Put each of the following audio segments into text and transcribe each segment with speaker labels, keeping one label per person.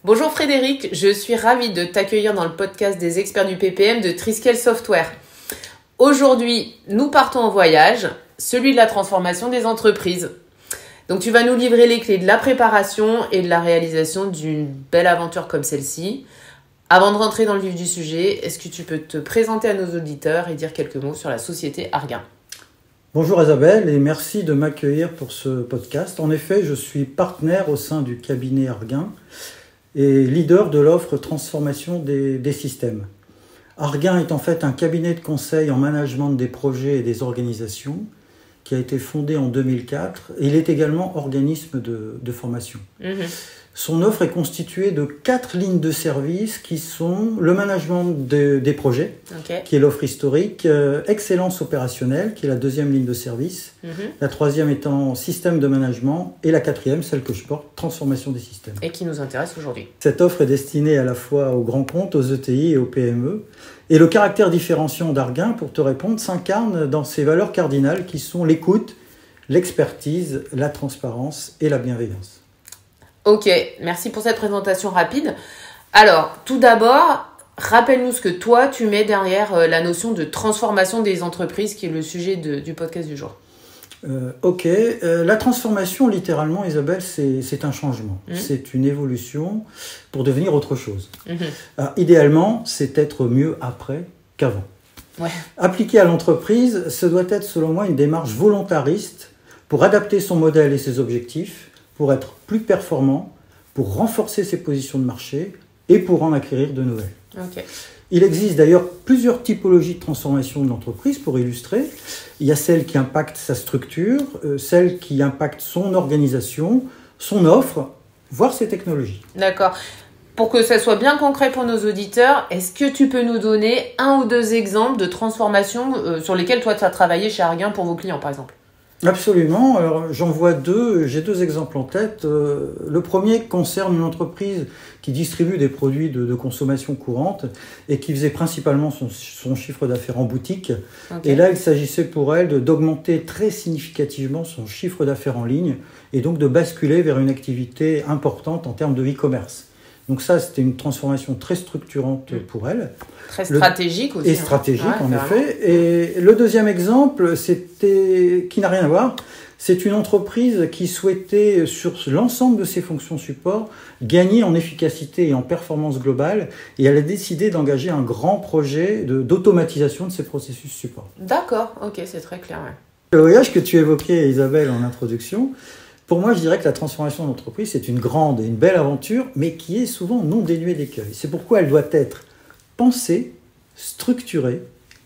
Speaker 1: Bonjour Frédéric, je suis ravie de t'accueillir dans le podcast des experts du PPM de Triskel Software. Aujourd'hui, nous partons en voyage, celui de la transformation des entreprises. Donc tu vas nous livrer les clés de la préparation et de la réalisation d'une belle aventure comme celle-ci. Avant de rentrer dans le vif du sujet, est-ce que tu peux te présenter à nos auditeurs et dire quelques mots sur la société Arguin ?
Speaker 2: Bonjour Isabelle et merci de m'accueillir pour ce podcast. En effet, je suis partenaire au sein du cabinet Arguin et leader de l'offre transformation des systèmes. Arguin est en fait un cabinet de conseil en management des projets et des organisations qui a été fondé en 2004. Et il est également organisme de formation. Son offre est constituée de 4 lignes de service qui sont le management des projets, qui est l'offre historique, excellence opérationnelle, qui est la 2e ligne de service, la 3e étant système de management, et la 4e, celle que je porte, transformation des systèmes.
Speaker 1: Et qui nous intéresse aujourd'hui.
Speaker 2: Cette offre est destinée à la fois aux grands comptes, aux ETI et aux PME. Et le caractère différenciant d'Arguin, pour te répondre, s'incarne dans ses valeurs cardinales qui sont l'écoute, l'expertise, la transparence et la bienveillance.
Speaker 1: Ok, merci pour cette présentation rapide. Alors, tout d'abord, rappelle-nous ce que toi, tu mets derrière la notion de transformation des entreprises, qui est le sujet du podcast du jour.
Speaker 2: La transformation, littéralement, Isabelle, c'est un changement. C'est une évolution pour devenir autre chose. Alors, idéalement, c'est être mieux après qu'avant. Appliqué à l'entreprise, ce doit être, selon moi, une démarche volontariste pour adapter son modèle et ses objectifs, pour être plus performant, pour renforcer ses positions de marché et pour en acquérir de nouvelles. Il existe d'ailleurs plusieurs typologies de transformation de l'entreprise pour illustrer. Il y a celle qui impacte sa structure, celle qui impacte son organisation, son offre, voire ses technologies.
Speaker 1: D'accord. Pour que ça soit bien concret pour nos auditeurs, est-ce que tu peux nous donner 1 ou 2 exemples de transformations sur lesquelles toi tu as travaillé chez Arguin pour vos clients par exemple ?
Speaker 2: Absolument. Alors, j'en vois 2. J'ai 2 exemples en tête. Le premier concerne une entreprise qui distribue des produits de consommation courante et qui faisait principalement son chiffre d'affaires en boutique. Et là, il s'agissait pour elle d'augmenter très significativement son chiffre d'affaires en ligne et donc de basculer vers une activité importante en termes de e-commerce. Donc ça, c'était une transformation très structurante pour elle.
Speaker 1: Très stratégique aussi.
Speaker 2: Et stratégique, en effet. Et le deuxième exemple, qui n'a rien à voir, c'est une entreprise qui souhaitait, sur l'ensemble de ses fonctions support, gagner en efficacité et en performance globale. Et elle a décidé d'engager un grand projet d'automatisation de ses processus support.
Speaker 1: D'accord, ok, c'est très clair. Ouais.
Speaker 2: Le voyage que tu évoquais, Isabelle, en introduction, pour moi, je dirais que la transformation d'entreprise, c'est une grande et une belle aventure, mais qui est souvent non dénuée d'écueils. C'est pourquoi elle doit être pensée, structurée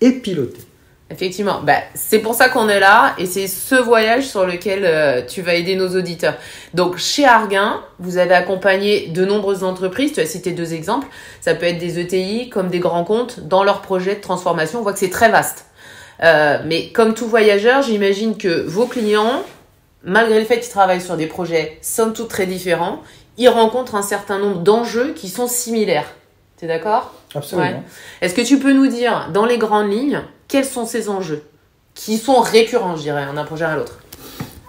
Speaker 2: et pilotée.
Speaker 1: Effectivement, c'est pour ça qu'on est là et c'est ce voyage sur lequel tu vas aider nos auditeurs. Donc, chez Arguin, vous avez accompagné de nombreuses entreprises. Tu as cité 2 exemples. Ça peut être des ETI comme des grands comptes dans leurs projets de transformation. On voit que c'est très vaste. Mais comme tout voyageur, j'imagine que vos clients, malgré le fait qu'ils travaillent sur des projets somme toute très différents, ils rencontrent un certain nombre d'enjeux qui sont similaires. T'es d'accord ?
Speaker 2: Absolument.
Speaker 1: Ouais. Est-ce que tu peux nous dire, dans les grandes lignes, quels sont ces enjeux qui sont récurrents, je dirais, d'un projet à l'autre ?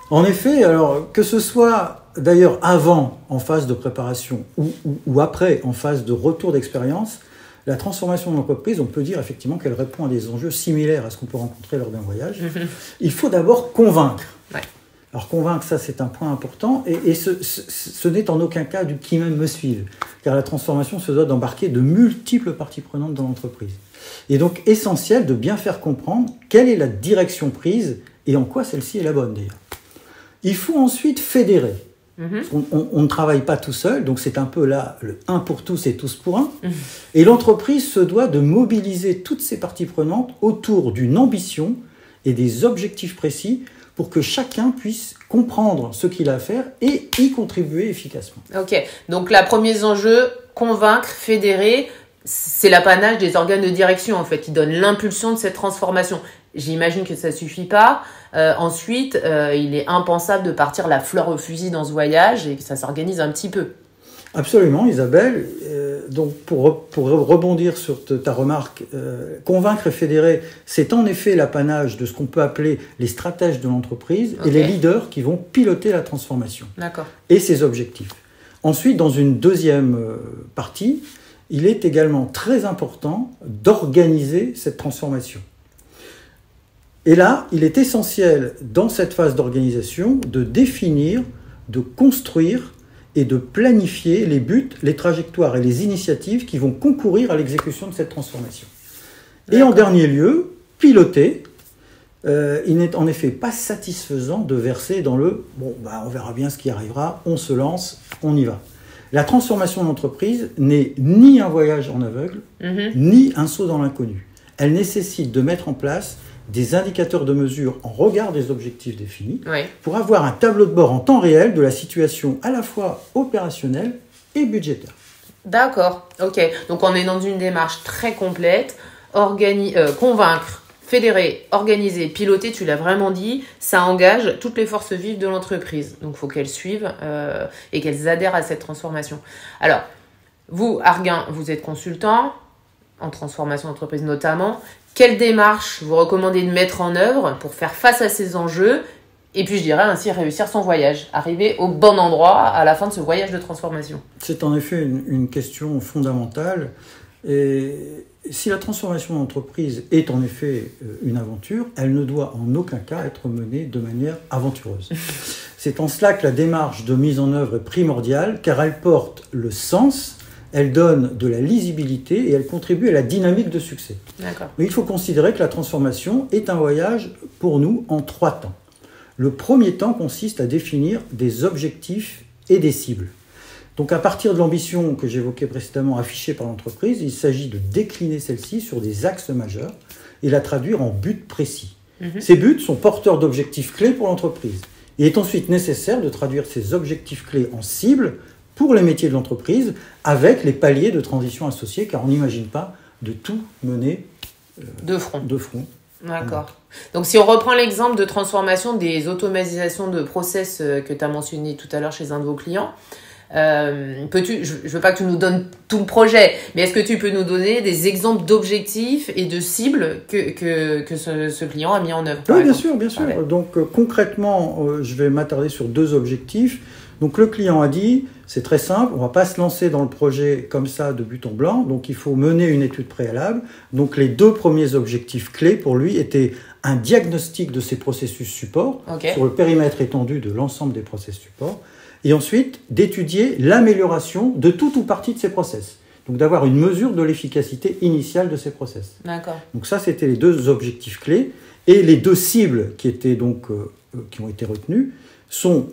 Speaker 2: En effet, alors que ce soit d'ailleurs avant, en phase de préparation, ou après, en phase de retour d'expérience, la transformation de l'entreprise, on peut dire effectivement qu'elle répond à des enjeux similaires à ce qu'on peut rencontrer lors d'un voyage. Il faut d'abord convaincre. Alors convaincre, ça c'est un point important, et ce n'est en aucun cas du qui même me suive, car la transformation se doit d'embarquer de multiples parties prenantes dans l'entreprise. Et donc essentiel de bien faire comprendre quelle est la direction prise et en quoi celle-ci est la bonne d'ailleurs. Il faut ensuite fédérer. On ne travaille pas tout seul, donc c'est un peu là le 1 pour tous et tous pour un. Et l'entreprise se doit de mobiliser toutes ses parties prenantes autour d'une ambition et des objectifs précis pour que chacun puisse comprendre ce qu'il a à faire et y contribuer efficacement.
Speaker 1: Ok, donc le premier enjeu, convaincre, fédérer, c'est l'apanage des organes de direction en fait, qui donnent l'impulsion de cette transformation. J'imagine que ça ne suffit pas. Ensuite, il est impensable de partir la fleur au fusil dans ce voyage et que ça s'organise un petit peu.
Speaker 2: Absolument, Isabelle. Donc, pour rebondir sur ta remarque, convaincre et fédérer, c'est en effet l'apanage de ce qu'on peut appeler les stratèges de l'entreprise et les leaders qui vont piloter la transformation et ses objectifs. Ensuite, dans une deuxième partie, il est également très important d'organiser cette transformation. Et là, il est essentiel, dans cette phase d'organisation, de définir, de construire et de planifier les buts, les trajectoires et les initiatives qui vont concourir à l'exécution de cette transformation. Et en dernier lieu, piloter. Il n'est en effet pas satisfaisant de verser dans le « bon, on verra bien ce qui arrivera, on se lance, on y va ». La transformation d'entreprise n'est ni un voyage en aveugle, ni un saut dans l'inconnu. Elle nécessite de mettre en place des indicateurs de mesure en regard des objectifs définis pour avoir un tableau de bord en temps réel de la situation à la fois opérationnelle et budgétaire.
Speaker 1: D'accord, ok. Donc on est dans une démarche très complète, convaincre, fédérer, organiser, piloter, tu l'as vraiment dit, ça engage toutes les forces vives de l'entreprise. Donc il faut qu'elles suivent et qu'elles adhèrent à cette transformation. Alors, vous, Arguin, vous êtes consultant, en transformation d'entreprise notamment. Quelle démarche vous recommandez de mettre en œuvre pour faire face à ces enjeux et puis je dirais ainsi réussir son voyage, arriver au bon endroit à la fin de ce voyage de transformation?
Speaker 2: C'est en effet une question fondamentale. Et si la transformation d'entreprise est en effet une aventure, elle ne doit en aucun cas être menée de manière aventureuse. C'est en cela que la démarche de mise en œuvre est primordiale, car elle porte le sens, elle donne de la lisibilité et elle contribue à la dynamique de succès.
Speaker 1: D'accord.
Speaker 2: Mais il faut considérer que la transformation est un voyage pour nous en 3 temps. Le premier temps consiste à définir des objectifs et des cibles. Donc à partir de l'ambition que j'évoquais précédemment affichée par l'entreprise, il s'agit de décliner celle-ci sur des axes majeurs et la traduire en buts précis. Ces buts sont porteurs d'objectifs clés pour l'entreprise. Il est ensuite nécessaire de traduire ces objectifs clés en cibles pour les métiers de l'entreprise avec les paliers de transition associés, car on n'imagine pas de tout mener
Speaker 1: de front. D'accord. Donc si on reprend l'exemple de transformation des automatisations de process que tu as mentionné tout à l'heure chez un de vos clients, je veux pas que tu nous donnes tout le projet, mais est-ce que tu peux nous donner des exemples d'objectifs et de cibles que ce client a mis en œuvre?
Speaker 2: Oui, bien sûr. Donc concrètement, je vais m'attarder sur 2 objectifs. Donc le client a dit, c'est très simple, on ne va pas se lancer dans le projet comme ça de but en blanc, donc il faut mener une étude préalable. Donc les 2 premiers objectifs clés pour lui étaient un diagnostic de ses processus support sur le périmètre étendu de l'ensemble des process support, et ensuite d'étudier l'amélioration de tout ou partie de ces process. Donc d'avoir une mesure de l'efficacité initiale de ces process.
Speaker 1: D'accord.
Speaker 2: Donc ça, c'était les 2 objectifs clés. Et les 2 cibles qui ont été retenues sont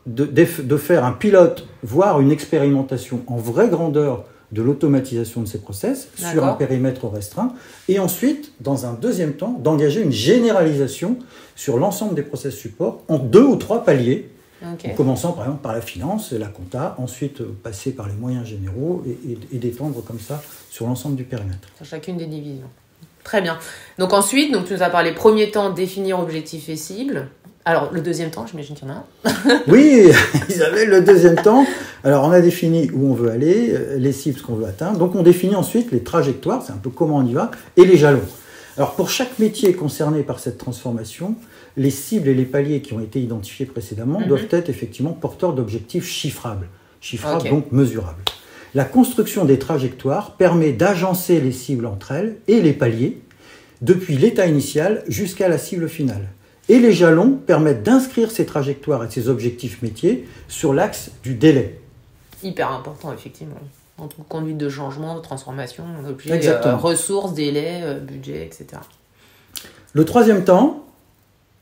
Speaker 2: de faire un pilote, voire une expérimentation en vraie grandeur de l'automatisation de ces process sur un périmètre restreint, et ensuite, dans un deuxième temps, d'engager une généralisation sur l'ensemble des process support en 2 ou 3 paliers, en commençant par exemple par la finance et la compta, ensuite passer par les moyens généraux et d'étendre comme ça sur l'ensemble du périmètre.
Speaker 1: Sur chacune des divisions. Très bien. Donc ensuite, tu nous as parlé premier temps, définir objectifs et cibles. Alors, le deuxième temps, j'imagine qu'il y en a un.
Speaker 2: Oui, Isabelle, le deuxième temps. Alors, on a défini où on veut aller, les cibles qu'on veut atteindre. Donc, on définit ensuite les trajectoires, c'est un peu comment on y va, et les jalons. Alors, pour chaque métier concerné par cette transformation, les cibles et les paliers qui ont été identifiés précédemment doivent être effectivement porteurs d'objectifs chiffrables. Donc mesurables. La construction des trajectoires permet d'agencer les cibles entre elles et les paliers, depuis l'état initial jusqu'à la cible finale. Et les jalons permettent d'inscrire ces trajectoires et ces objectifs métiers sur l'axe du délai.
Speaker 1: Hyper important, effectivement. En toute conduite de changement, de transformation, on est obligé ressources, délais, budget, etc.
Speaker 2: Le troisième temps,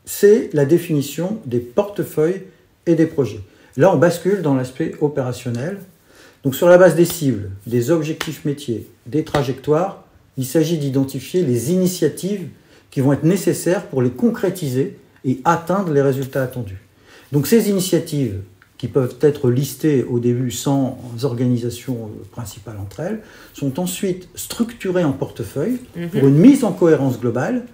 Speaker 2: c'est la définition des portefeuilles et des projets. Là, on bascule dans l'aspect opérationnel. Donc, sur la base des cibles, des objectifs métiers, des trajectoires, il s'agit d'identifier les initiatives qui vont être nécessaires pour les concrétiser et atteindre les résultats attendus. Donc ces initiatives, qui peuvent être listées au début sans organisation principale entre elles, sont ensuite structurées en portefeuille pour une mise en cohérence globale,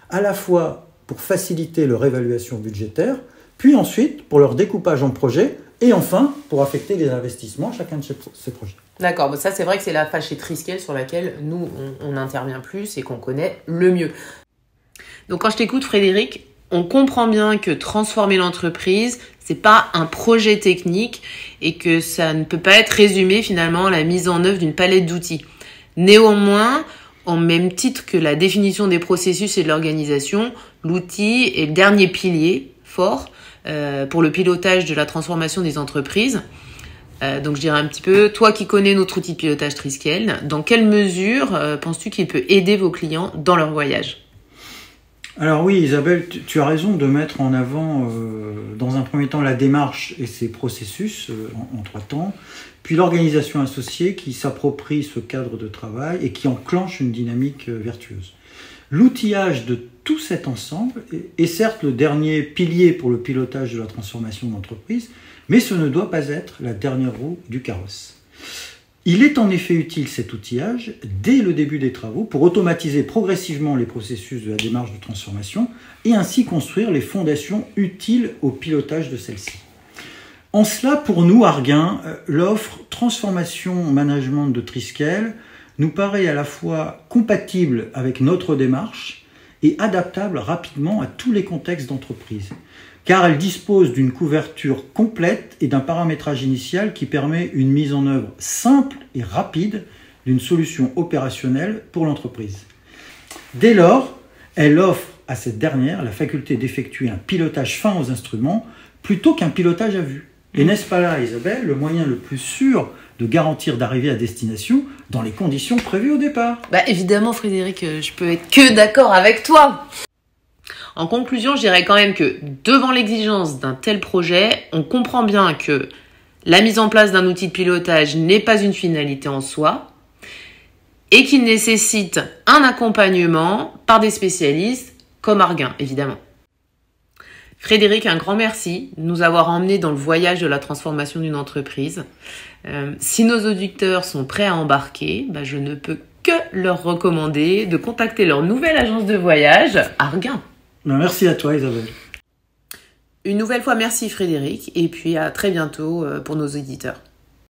Speaker 2: à la fois pour faciliter leur évaluation budgétaire, puis ensuite pour leur découpage en projets, et enfin pour affecter les investissements à chacun de ces projets.
Speaker 1: D'accord, ça c'est vrai que c'est la phase chez Triskel sur laquelle nous on intervient plus et qu'on connaît le mieux. Donc quand je t'écoute Frédéric, on comprend bien que transformer l'entreprise, c'est pas un projet technique et que ça ne peut pas être résumé finalement à la mise en œuvre d'une palette d'outils. Néanmoins, en même titre que la définition des processus et de l'organisation, l'outil est le dernier pilier fort pour le pilotage de la transformation des entreprises. Donc je dirais un petit peu, toi qui connais notre outil de pilotage Triskel, dans quelle mesure penses-tu qu'il peut aider vos clients dans leur voyage ?
Speaker 2: Alors oui, Isabelle, tu as raison de mettre en avant, dans un premier temps, la démarche et ses processus en 3 temps, puis l'organisation associée qui s'approprie ce cadre de travail et qui enclenche une dynamique vertueuse. L'outillage de tout cet ensemble est certes le dernier pilier pour le pilotage de la transformation d'entreprise, mais ce ne doit pas être la dernière roue du carrosse. Il est en effet utile cet outillage dès le début des travaux pour automatiser progressivement les processus de la démarche de transformation et ainsi construire les fondations utiles au pilotage de celle-ci. En cela, pour nous, Arguin, l'offre Transformation Management de Triskel nous paraît à la fois compatible avec notre démarche et adaptable rapidement à tous les contextes d'entreprise, car elle dispose d'une couverture complète et d'un paramétrage initial qui permet une mise en œuvre simple et rapide d'une solution opérationnelle pour l'entreprise. Dès lors, elle offre à cette dernière la faculté d'effectuer un pilotage fin aux instruments plutôt qu'un pilotage à vue. Et n'est-ce pas là, Isabelle, le moyen le plus sûr de garantir d'arriver à destination dans les conditions prévues au départ ?
Speaker 1: Évidemment, Frédéric, je peux être que d'accord avec toi. En conclusion, je dirais quand même que devant l'exigence d'un tel projet, on comprend bien que la mise en place d'un outil de pilotage n'est pas une finalité en soi et qu'il nécessite un accompagnement par des spécialistes comme Arguin, évidemment. Frédéric, un grand merci de nous avoir emmenés dans le voyage de la transformation d'une entreprise. Si nos auditeurs sont prêts à embarquer, je ne peux que leur recommander de contacter leur nouvelle agence de voyage, Arguin.
Speaker 2: Merci à toi, Isabelle.
Speaker 1: Une nouvelle fois, merci Frédéric, et puis à très bientôt pour nos auditeurs.